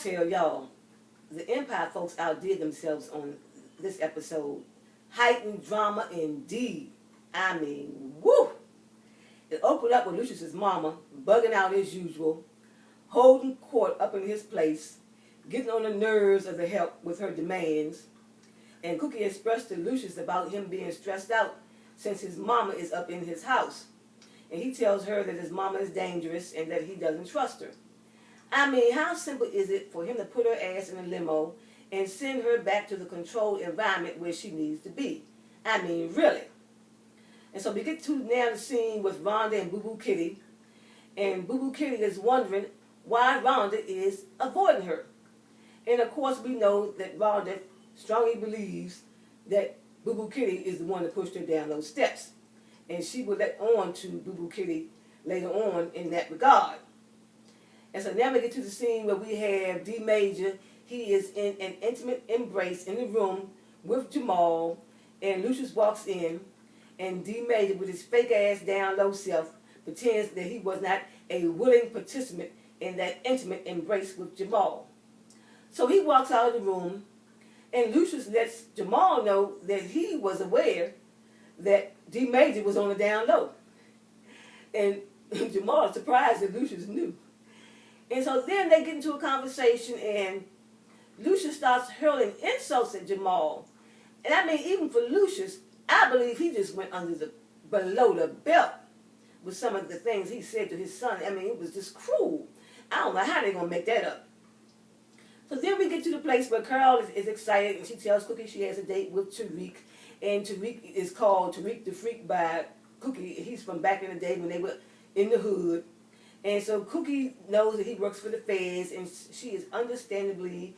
tell y'all, the Empire folks outdid themselves on this episode. Heightened drama indeed. I mean, woo! It opened up with Lucius's mama bugging out as usual, holding court up in his place, getting on the nerves of the help with her demands. And Cookie expressed to Lucius about him being stressed out since his mama is up in his house. And he tells her that his mama is dangerous and that he doesn't trust her. I mean, how simple is it for him to put her ass in a limo and send her back to the controlled environment where she needs to be? I mean, really. And so we get to now the scene with Rhonda and Boo Boo Kitty. And Boo Boo Kitty is wondering why Rhonda is avoiding her. And of course we know that Rhonda strongly believes that Boo Boo Kitty is the one that pushed her down those steps. And she will let on to Boo Boo Kitty later on in that regard. And so now we get to the scene where we have D Major. He is in an intimate embrace in the room with Jamal. And Lucius walks in. And D Major, with his fake ass down low self, pretends that he was not a willing participant in that intimate embrace with Jamal. So he walks out of the room, and Lucius lets Jamal know that he was aware that D Major was on the down low. And Jamal is surprised that Lucius knew. And so then they get into a conversation, and Lucius starts hurling insults at Jamal. And I mean, even for Lucius, I believe he just went below the belt with some of the things he said to his son. I mean, it was just cruel. I don't know how they're going to make that up. So then we get to the place where Carol is excited, and she tells Cookie she has a date with Tariq. And Tariq is called Tariq the Freak by Cookie. He's from back in the day when they were in the hood. And so Cookie knows that he works for the feds, and she is understandably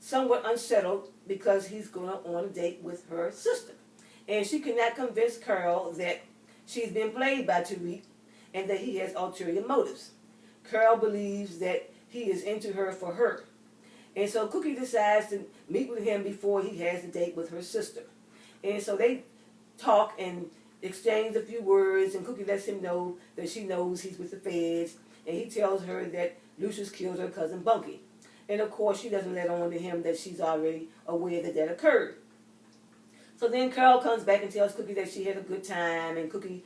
somewhat unsettled because he's going on a date with her sister. And she cannot convince Carol that she's been played by Tariq and that he has ulterior motives. Carol believes that he is into her for her. And so Cookie decides to meet with him before he has a date with her sister. And so they talk and exchange a few words, and Cookie lets him know that she knows he's with the feds, and he tells her that Lucius killed her cousin Bunky. And of course she doesn't let on to him that she's already aware that that occurred. So then Carol comes back and tells Cookie that she had a good time, and Cookie,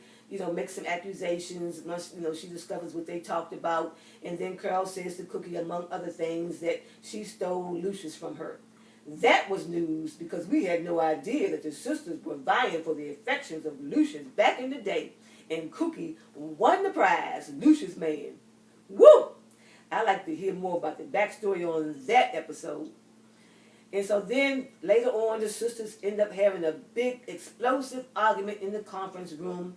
makes some accusations once, she discovers what they talked about. And then Carol says to Cookie, among other things, that she stole Lucius from her. That was news, because we had no idea that the sisters were vying for the affections of Lucius back in the day. And Cookie won the prize, Lucius man. Woo! I'd like to hear more about the backstory on that episode. And so then, later on, the sisters end up having a big, explosive argument in the conference room.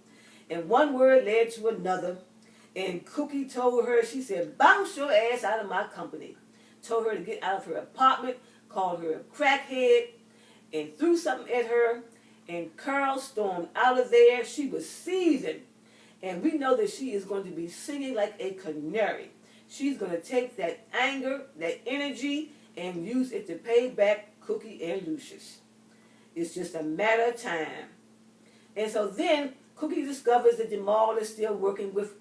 And one word led to another. And Cookie told her, she said, bounce your ass out of my company. Told her to get out of her apartment, called her a crackhead, and threw something at her. And Carol stormed out of there. She was seething. And we know that she is going to be singing like a canary. She's going to take that anger, that energy, and use it to pay back Cookie and Lucius. It's just a matter of time. And so then Cookie discovers that Jamal is still working with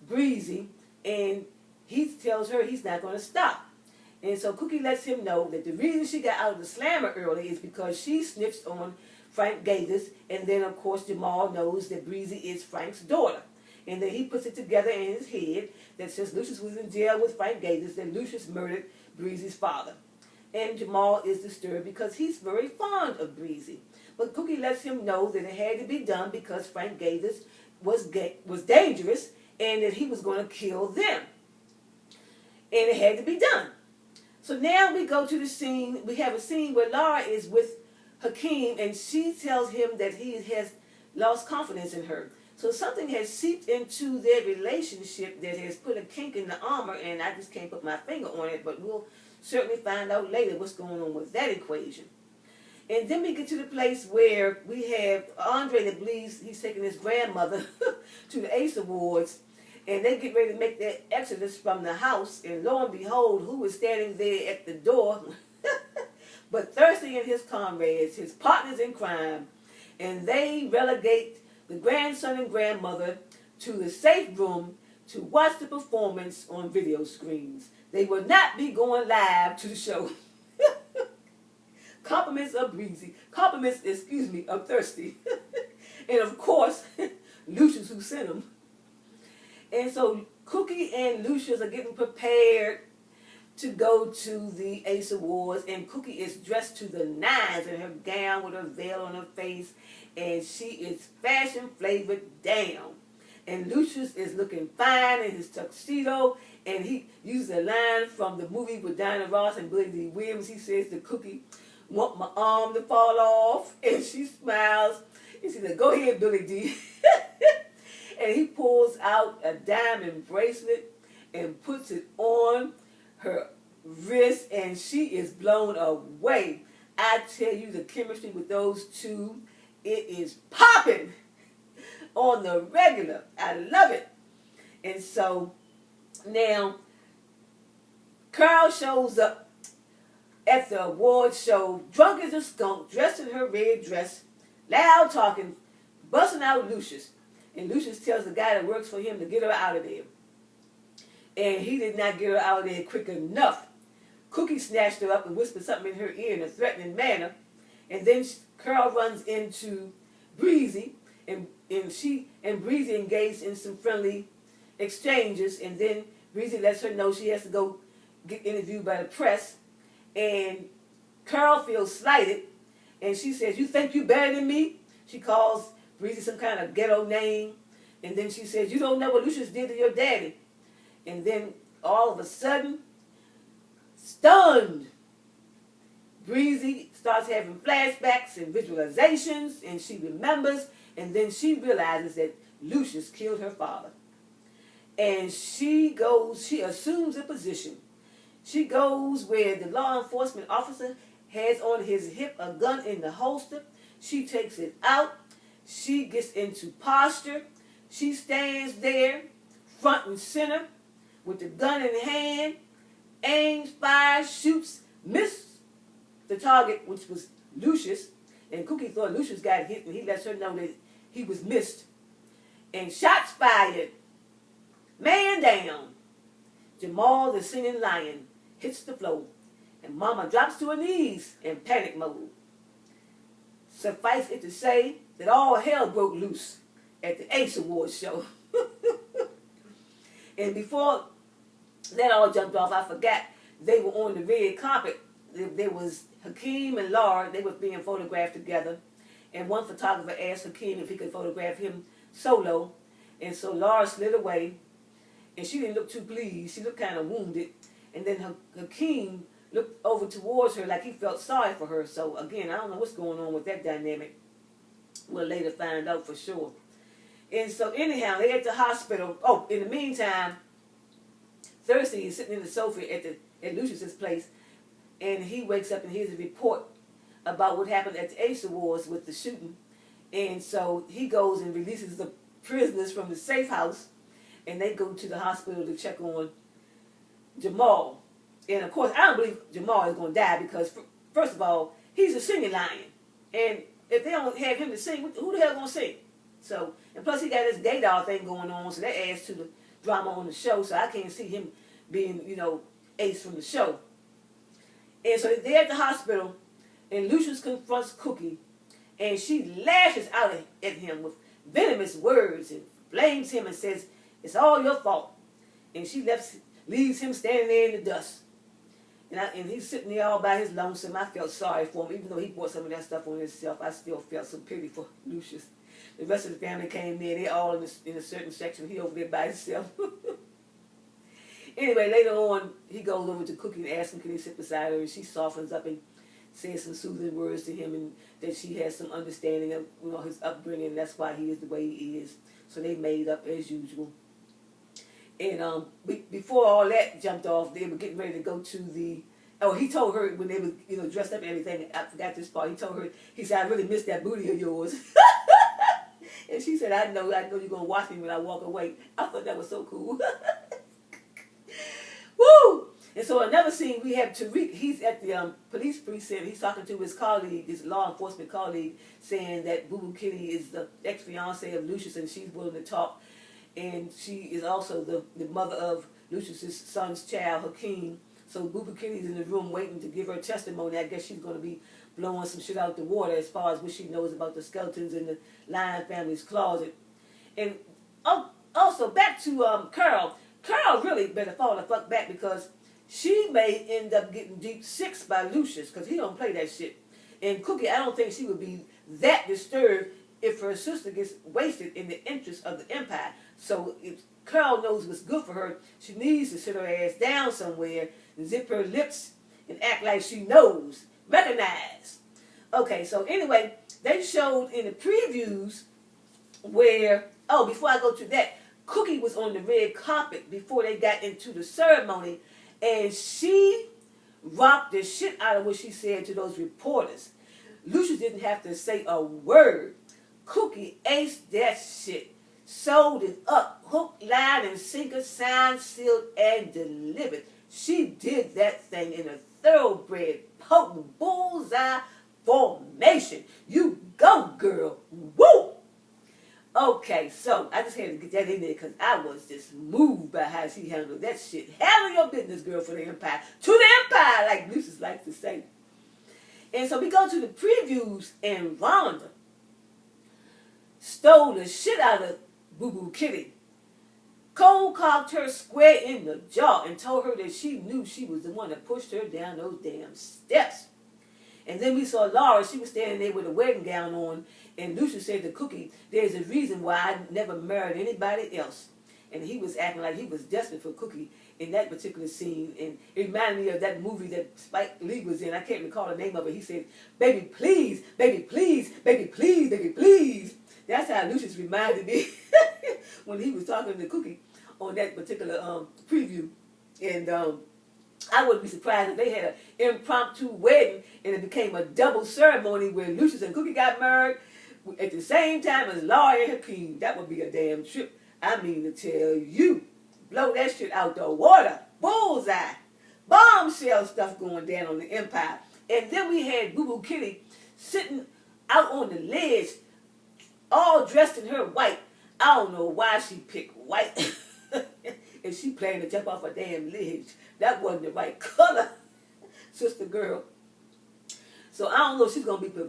Breezy, and he tells her he's not going to stop. And so Cookie lets him know that the reason she got out of the slammer early is because she snitched on Frank Gathers, and then of course Jamal knows that Breezy is Frank's daughter. And then he puts it together in his head that since Lucius was in jail with Frank Gathers, that Lucius murdered Breezy's father. And Jamal is disturbed because he's very fond of Breezy. But Cookie lets him know that it had to be done because Frank Gathers was dangerous and that he was going to kill them. And it had to be done. So now we go to the scene. We have a scene where Laura is with Hakeem, and she tells him that he has lost confidence in her. So something has seeped into their relationship that has put a kink in the armor, and I just can't put my finger on it, but we'll certainly find out later what's going on with that equation. And then we get to the place where we have Andre that believes he's taking his grandmother to the Ace Awards, and they get ready to make their exodus from the house, and lo and behold, who is standing there at the door but Thirsty and his comrades, his partners in crime, and they relegate the grandson and grandmother to the safe room to watch the performance on video screens. they will not be going live to the show. Compliments of Breezy. Compliments, of Thirsty. And of course, Lucius who sent them. And so Cookie and Lucius are getting prepared to go to the Ace Awards, and Cookie is dressed to the nines in her gown with her veil on her face, and she is fashion flavored down. And Lucius is looking fine in his tuxedo, and he uses a line from the movie with Diana Ross and Billy D. Williams. He says to Cookie, "Want my arm to fall off?" And she smiles, and she said, "Go ahead, Billy D." And he pulls out a diamond bracelet and puts it on her wrist, and she is blown away. I tell you, the chemistry with those two, it is popping on the regular. I love it. And so now Carl shows up at the award show, drunk as a skunk, dressed in her red dress, loud talking, busting out Lucius. And Lucius tells the guy that works for him to get her out of there. And he did not get her out of there quick enough. Cookie snatched her up and whispered something in her ear in a threatening manner. And then Carl runs into Breezy, and she and Breezy engaged in some friendly exchanges. And then Breezy lets her know she has to go get interviewed by the press. And Carl feels slighted, and she says, "You think you better than me?" She calls Breezy some kind of ghetto name. And then she says, "You don't know what Lucius did to your daddy." And then all of a sudden, stunned, Breezy starts having flashbacks and visualizations, and she remembers, and then she realizes that Lucius killed her father. And she assumes a position. She goes where the law enforcement officer has on his hip a gun in the holster. She takes it out. She gets into posture. She stands there, front and center, with the gun in hand, aims, fires, shoots, missed the target, which was Lucius. And Cookie thought Lucius got hit, and he lets her know that he was missed. And shots fired. Man down. Jamal, the singing lion, hits the floor, and Mama drops to her knees in panic mode. Suffice it to say that all hell broke loose at the Ace Awards show. And before that all jumped off, I forgot they were on the red carpet. There was Hakeem and Laura. They were being photographed together. And one photographer asked Hakeem if he could photograph him solo. And so Laura slid away. And she didn't look too pleased. She looked kind of wounded. And then Hakeem looked over towards her like he felt sorry for her. So again, I don't know what's going on with that dynamic. We'll later find out for sure. And so anyhow, they're at the hospital. Oh, in the meantime, Thirsty is sitting in the sofa at Lucius's place, and he wakes up and hears a report about what happened at the Ace Awards with the shooting. And so he goes and releases the prisoners from the safe house, and they go to the hospital to check on Jamal. And of course, I don't believe Jamal is going to die because, first of all, he's a singing lion. And if they don't have him to sing, who the hell going to sing? So, and plus he got this gay doll thing going on, so that adds to the drama on the show. So I can't see him being, Ace from the show. And so they're at the hospital, and Lucius confronts Cookie, and she lashes out at him with venomous words and blames him and says, "It's all your fault." And she leaves him standing there in the dust. And he's sitting there all by his lonesome. I felt sorry for him, even though he brought some of that stuff on himself. I still felt some pity for Lucius. The rest of the family came there. They're all in a certain section. He over there by himself. Anyway, later on, he goes over to Cookie and asks him, can he sit beside her? And she softens up and says some soothing words to him, and that she has some understanding of his upbringing. That's why he is the way he is. So they made up as usual. And before all that jumped off, they were getting ready to go to the... Oh, he told her when they were dressed up and everything. I forgot this part. He told her, he said, "I really miss that booty of yours." And she said, I know you're going to watch me when I walk away. I thought that was so cool. Woo! And so another scene, we have Tariq. He's at the police precinct. He's talking to his colleague, his law enforcement colleague, saying that Boo Boo Kitty is the ex-fiancée of Lucius, and she's willing to talk. And she is also the mother of Lucius's son's child, Hakeem. So Boo Boo Kitty's in the room waiting to give her testimony. I guess she's going to be blowing some shit out the water as far as what she knows about the skeletons in the Lion family's closet. And also, back to Carol. Carol really better fall the fuck back because she may end up getting deep six by Lucius because he don't play that shit. And Cookie, I don't think she would be that disturbed if her sister gets wasted in the interest of the Empire. So if Carol knows what's good for her, she needs to sit her ass down somewhere and zip her lips and act like she knows. Recognize. Okay, so anyway, they showed in the previews where, before I go to that, Cookie was on the red carpet before they got into the ceremony, and she rocked the shit out of what she said to those reporters. Lucius didn't have to say a word. Cookie aced that shit. Sold it up. Hook, line, and sinker, signed, sealed, and delivered. She did that thing in a thoroughbred, potent, bullseye formation. You go, girl. Woo! Okay, so I just had to get that in there because I was just moved by how she handled that shit. Handle your business, girl, for the Empire. To the Empire, like Lucius likes to say. And so we go to the previews, and Rhonda stole the shit out of Boo Boo Kitty. Cold cocked her square in the jaw and told her that she knew she was the one that pushed her down those damn steps. And then we saw Laura. She was standing there with a wedding gown on. And Lucius said to Cookie, there's a reason why I never married anybody else. And he was acting like he was desperate for Cookie in that particular scene. And it reminded me of that movie that Spike Lee was in. I can't recall the name of it. He said, baby, please, baby, please, baby, please, baby, please. That's how Lucius reminded me when he was talking to Cookie on that particular preview. And I wouldn't be surprised if they had an impromptu wedding and it became a double ceremony where Lucius and Cookie got married at the same time as Laura and Hakeem. That would be a damn trip. I mean to tell you. Blow that shit out the water. Bullseye. Bombshell stuff going down on the Empire. And then we had Boo Boo Kitty sitting out on the ledge, all dressed in her white. I don't know why she picked white. And she planning to jump off a damn ledge. That wasn't the right color, sister girl. So I don't know if she's going to be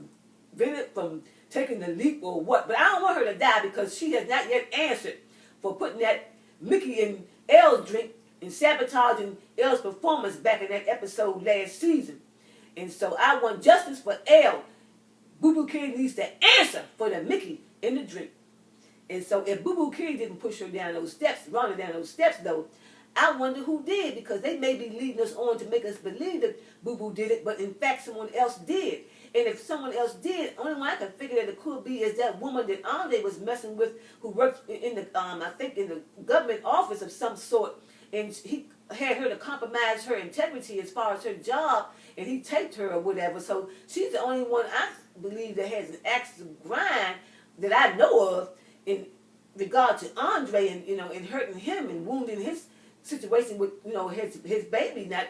prevented from taking the leap or what. But I don't want her to die because she has not yet answered for putting that Mickey in Elle's drink and sabotaging Elle's performance back in that episode last season. And so I want justice for Elle. Boo Boo Kitty needs to answer for the Mickey in the drink. And so if Boo Boo Kitty didn't push her down those steps, run her down those steps though, I wonder who did, because they may be leading us on to make us believe that Boo Boo did it, but in fact someone else did. And if someone else did, only one I can figure that it could be is that woman that Andre was messing with, who worked in the, I think in the government office of some sort, and he had her to compromise her integrity as far as her job, and he taped her or whatever. So she's the only one I believe that has an axe to grind that I know of in regard to Andre and, and hurting him and wounding his situation with, his baby not,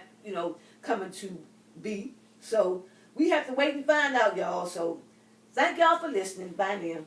coming to be. So we have to wait and find out, y'all. So thank y'all for listening. Bye now.